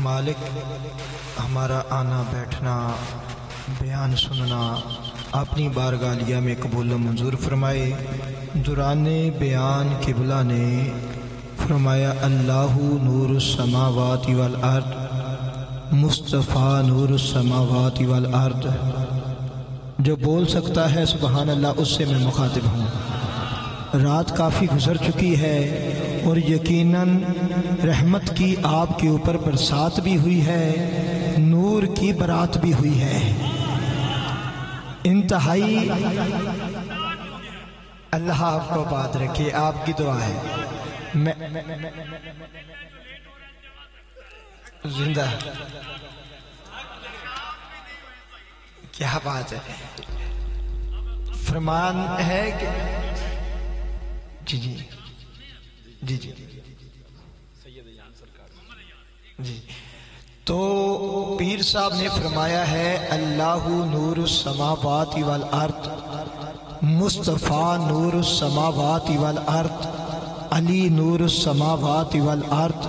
مالک ہمارا آنا بیٹھنا بیان سننا اپنی بارگاہ میں قبول و منظور فرمائے۔ دوران بیان قبلہ نے فرمایا اللہ نور السماوات والارض، مصطفیٰ نور السماوات والارض۔ جو بول سکتا ہے سبحان اللہ، اس سے میں مخاطب ہوں۔ رات کافی گزر چکی ہے اور یقیناً رحمت کی آپ کے اوپر برسات بھی ہوئی ہے، نور کی برات بھی ہوئی ہے انتہائی۔ اللہ آپ کو بات رکھے، آپ کی دعا ہے۔ میں زندہ کیا بات ہے، فرمان ہے کہ جی جی جی جی جی تو پیر صاحب نے فرمایا ہے اللہ نور السماوات والارض، مصطفیٰ نور السماوات والارض، علی نور السماوات والارض۔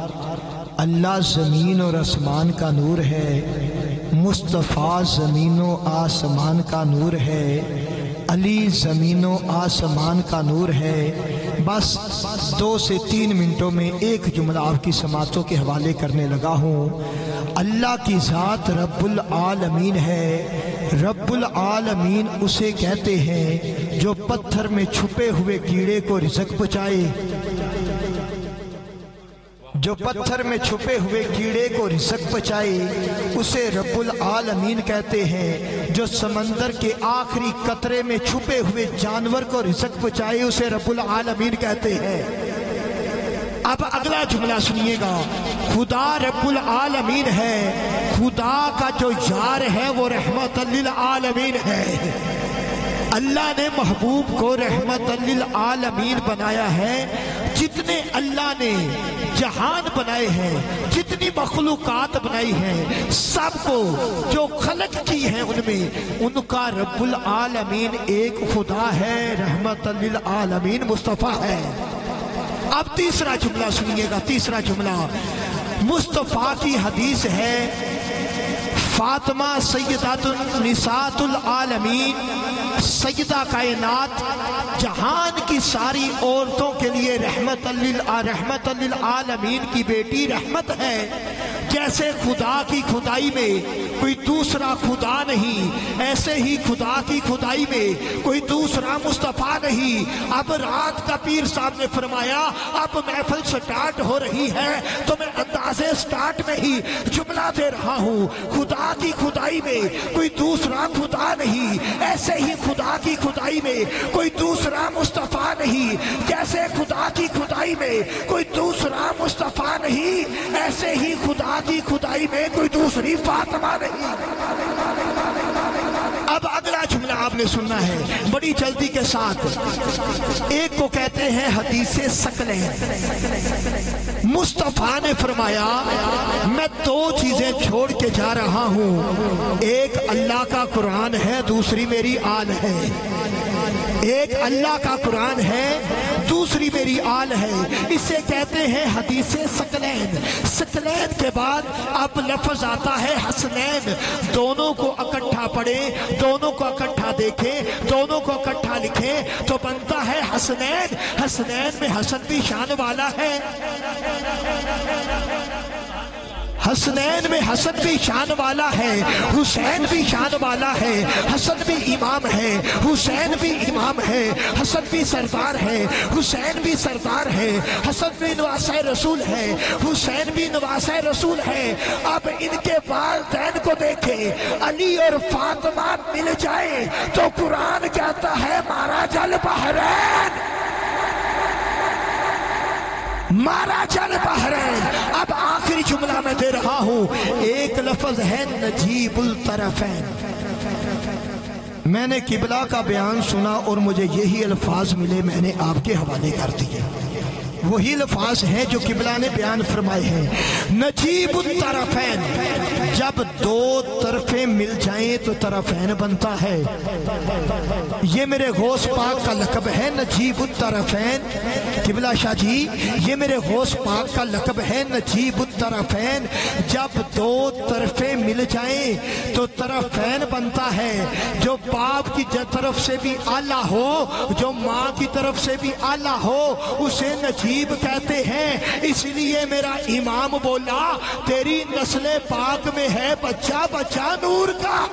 اللہ زمین اور آسمان کا نور ہے، مصطفیٰ زمین و آسمان کا نور ہے، علی زمین و آسمان کا نور ہے۔ بس 2 سے 3 منٹوں میں ایک جملہ آپ کی سماعتوں کے حوالے کرنے لگا ہوں۔ اللہ کی ذات رب العالمین ہے۔ رب العالمین اسے کہتے ہیں جو پتھر میں چھپے ہوئے کیڑے کو رزق پہنچائے، جو پتھر میں چھپے ہوئے کیڑے کو رزق پہنچائے اسے رب العالمین کہتے ہیں، جو سمندر کے آخری قطرے میں چھپے ہوئے جانور کو رزق پہنچائے اسے رب العالمین کہتے ہیں۔ اب اگلا جملہ سنیے گا، خدا رب العالمین ہے، خدا کا جو یار ہے وہ رحمت للعالمین ہے۔ اللہ نے محبوب کو رحمت للعالمین بنایا ہے۔ جتنے اللہ نے جہان بنائے ہیں، جتنی مخلوقات بنائی ہیں، سب کو جو خلق کی ہیں ان میں ان کا رب العالمین ایک خدا ہے، رحمت للعالمین مصطفیٰ ہے۔ اب تیسرا جملہ سنیے گا، تیسرا جملہ مصطفیٰ کی حدیث ہے، فاطمہ سیدۃ النساء العالمین، سیدہ کائنات، جہان کی ساری عورتوں کے لیے رحمت للعالمین کی بیٹی رحمت ہے۔ جیسے خدا کی خدائی میں کوئی دوسرا خدا نہیں، ایسے ہی خدا کی خدائی میں کوئی دوسرا مصطفیٰ نہیں۔ اب رات کا پیر صاحب نے فرمایا اب محفل سٹارٹ ہو رہی ہے تو میں اندازے سٹارٹ میں ہی جملہ دے رہا ہوں، خدا کی خدائی میں کوئی دوسرا خدا نہیں، ایسے ہی خدا کی خدائی میں کوئی دوسرا مصطفیٰ نہیں۔ جیسے خدا کی خدائی میں کوئی دوسرا مصطفیٰ نہیں، ایسے ہی خدا کی خدائی میں کوئی دوسری فاطمہ نہیں۔ اب اگلا جملہ آپ نے سننا ہے بڑی جلدی کے ساتھ۔ ایک کو کہتے ہیں حدیث ثقلین۔ مصطفیٰ نے فرمایا میں 2 چیزیں چھوڑ کے جا رہا ہوں، ایک اللہ کا قرآن ہے، دوسری میری آل ہے۔ ایک اللہ کا قرآن ہے، دوسری میری آل ہے۔ اسے کہتے ہیں حدیث ثقلین۔ ثقلین کے بعد اب لفظ آتا ہے حسنین۔ دونوں کو اکٹھا پڑھیں، دونوں کو اکٹھا دیکھیں، دونوں کو اکٹھا لکھیں تو بنتا ہے حسنین۔ حسنین میں حسن بھی شان والا ہے، حسنین میں حسن بھی شان والا ہے، حسین بھی شان والا ہے، حسن بھی امام ہے، حسین بھی امام ہے، حسن بھی سردار ہے، حسین بھی سردار ہے، حسن بھی نواسہ رسول ہے، حسین بھی نواسہ رسول ہے۔ اب ان کے والدین کو دیکھیں، علی اور فاطمہ مل جائے تو قرآن کہتا ہے ماراج البحرین، ماراج البحرین۔ اب آخری جملہ میں دے رہا ہوں، ایک لفظ ہے نجیب الطرفین۔ میں نے قبلہ کا بیان سنا اور مجھے یہی الفاظ ملے، میں نے آپ کے حوالے کر دیے۔ وہی لفاظ ہیں جو قبلہ نے بیان فرمائے ہیں، نجیب الطرفین، جب دو طرفیں مل جائیں تو طرفین بنتا ہے۔ یہ میرے غوث پاک کا لقب ہے نجیب الطرفین۔ قبلہ شاہ جی یہ میرے غوث پاک کا لقب ہے نجیب الطرفین، جب دو طرفیں مل جائیں تو طرفین بنتا ہے۔ جو باپ کی طرف سے بھی اعلیٰ ہو، جو ماں کی طرف سے بھی اعلیٰ ہو، اسے نجیب کہتے ہیں۔ اس لیے میرا امام بولا تیری نسل پاک میں ہے بچہ بچہ نور کا،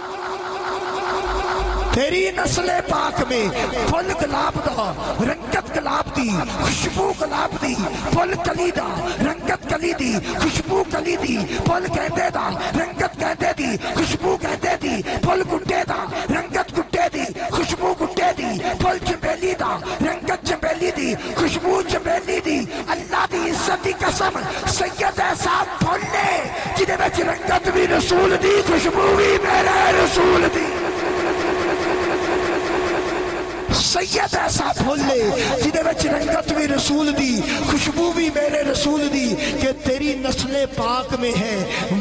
تیری نسل پاک میں پھل گلاب دا رنگت گلاب دی، خوشبو گلاب دی، پھل کلی دا رنگت کلی دی، خوشبو کلی دی، پھل گیندے دا رنگت گیندے دی، خوشبو گیندے دی، پھل گٹے دا رنگت گٹے دی، خوشبو گٹے دی، پھل چنبیلی دا رنگت چنبیلی دی، خوشبو چنبیلی دی۔ اللہ دی عزت دی قسم سید ایسا پھل نے جدے وچ رنگت بھی رسول دی، خوشبو بھی میرے رسول دی۔ سید ایسا پھول لے جدے وچ رنگت بھی رسول دی، خوشبو بھی میرے رسول دی، کہ تیری نسل پاک میں ہے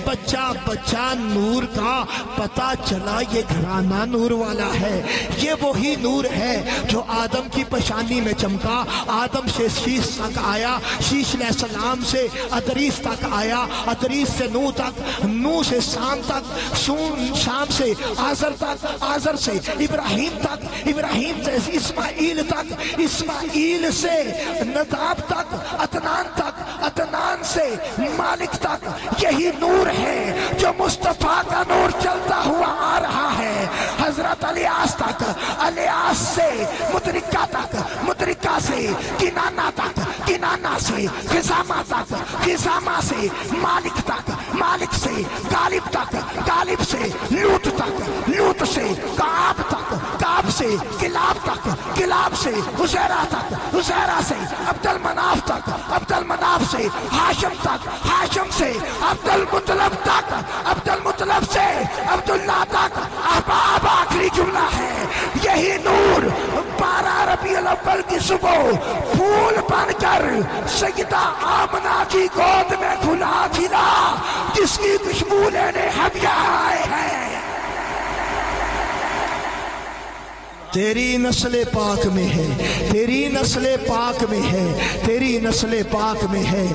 بچہ بچہ نور کا، پتا چلا یہ گھرانہ نور والا ہے۔ یہ وہی نور ہے جو آدم کی پیشانی میں چمکا، آدم سے شیش تک آیا، شیش علیہ السلام سے ادریس تک آیا، ادریس سے نوح تک، نوح سے سام تک، شام سے آزر تک، آزر سے ابراہیم تک، ابراہیم سے اسماعیل تک، اسماعیل سے نداب تک، عدنان تک، عدنان سے مالک تک۔ یہی نور ہے جو مصطفیٰ کا نور چلتا ہوا آ رہا ہے، حضرت الیاس تک، الیاس سے مدرکہ تک، مدرکہ سے کنانہ تک، کنانہ سے خزامہ تک، خزامہ سے مالک تک، مالک سے غالب تک، غالب سے لوط تک، لوط سے کعب تک، کعب سے کلاب تک، کلاب سے حزیرہ تک، حزیرہ سے عبد المناف تک، عبد المناف سے ہاشم تک، ہاشم سے عبد المطلب تک، عبد المطلب سے عبداللہ تک۔ احباب آخری جملہ ہے، یہی نور 12 ربیع الاول کی صبح پھول بن کر سیدہ آمنہ کی گود میں کھلا کھلا، جس کی خوشبو لینے ہم یہاں آئے ہیں۔ تیری نسل پاک میں ہے، تیری نسل پاک میں ہے، تیری نسل پاک میں ہے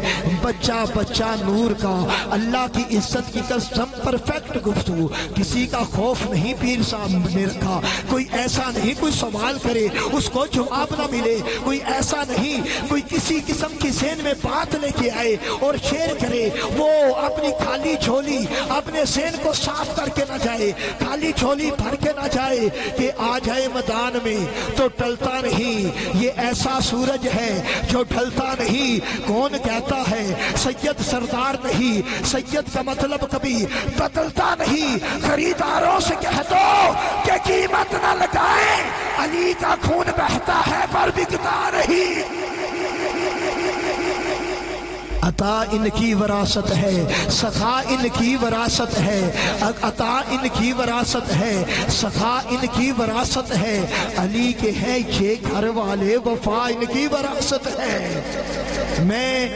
بچہ بچہ نور کا۔ اللہ کی عزت کی قسم پرفیکٹ گفتگو، کسی کا خوف نہیں پیر صاحب نے رکھا۔ کوئی ایسا نہیں کوئی سوال کرے اس کو جواب نہ ملے، کوئی ایسا نہیں کوئی کسی قسم کی ذہن میں بات لے کے آئے اور شیئر کرے، وہ اپنی خالی جھولی اپنے ذہن کو صاف کر کے نہ جائے، خالی جھولی بھر کے نہ جائے کہ آ جائے میدان میں تو ٹلتا نہیں۔ یہ ایسا سورج ہے جو ڈھلتا نہیں۔ کون کہتا ہے سید سردار نہیں؟ سید کا مطلب کبھی بدلتا نہیں۔ خریداروں سے کہہ دو کہ قیمت نہ لگائیں، علی کا خون بہتا ہے پر بکتا نہیں۔ عطا ان کی وراثت ہے، سخا ان کی وراثت ہے، عطا ان کی وراثت ہے، سخا ان کی وراثت ہے، علی کے ہیں یہ گھر والے، وفا ان کی وراثت ہے۔ میں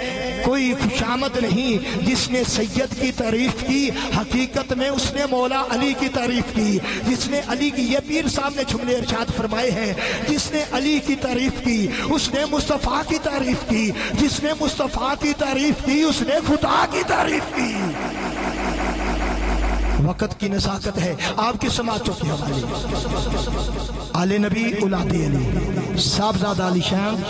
کوئی خوشامد نہیں جس نے سید کی تعریف کی، حقیقت میں اس نے مولا علی کی تعریف کی۔ جس نے علی کی، یہ پیر صاحب نے جملے ارشاد فرمائے ہیں، جس نے علی کی تعریف کی اس نے مصطفیٰ کی تعریف کی، جس نے مصطفیٰ کی تعریف کی اس نے خدا کی تعریف کی۔ وقت کی نزاکت ہے، آپ کی سماعتوں کی حوالے آل نبی اولاد علی، صاحبزادہ علی شان،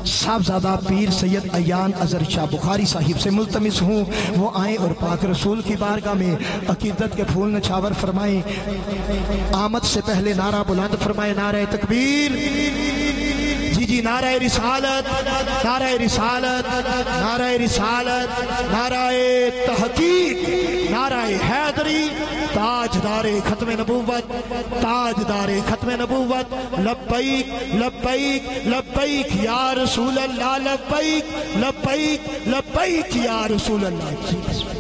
صاحبزادہ پیر سید عیان اظہر شاہ بخاری صاحب سے ملتمس ہوں وہ آئیں اور پاک رسول کی بارگاہ میں عقیدت کے پھول نچھاور فرمائیں۔ آمد سے پہلے نعرہ بلند فرمائیں، نعرہ تکبیر، جی نعرہ رسالت، نعرہ رسالت، نعرہ رسالت، نعرہ تحقیق، نعرہ حیدری، تاجدار ختم نبوت، تاجدار ختم نبوت، لبیک لبیک لبیک یا رسول اللہ، لبیک لبیک لبیک یا رسول اللہ۔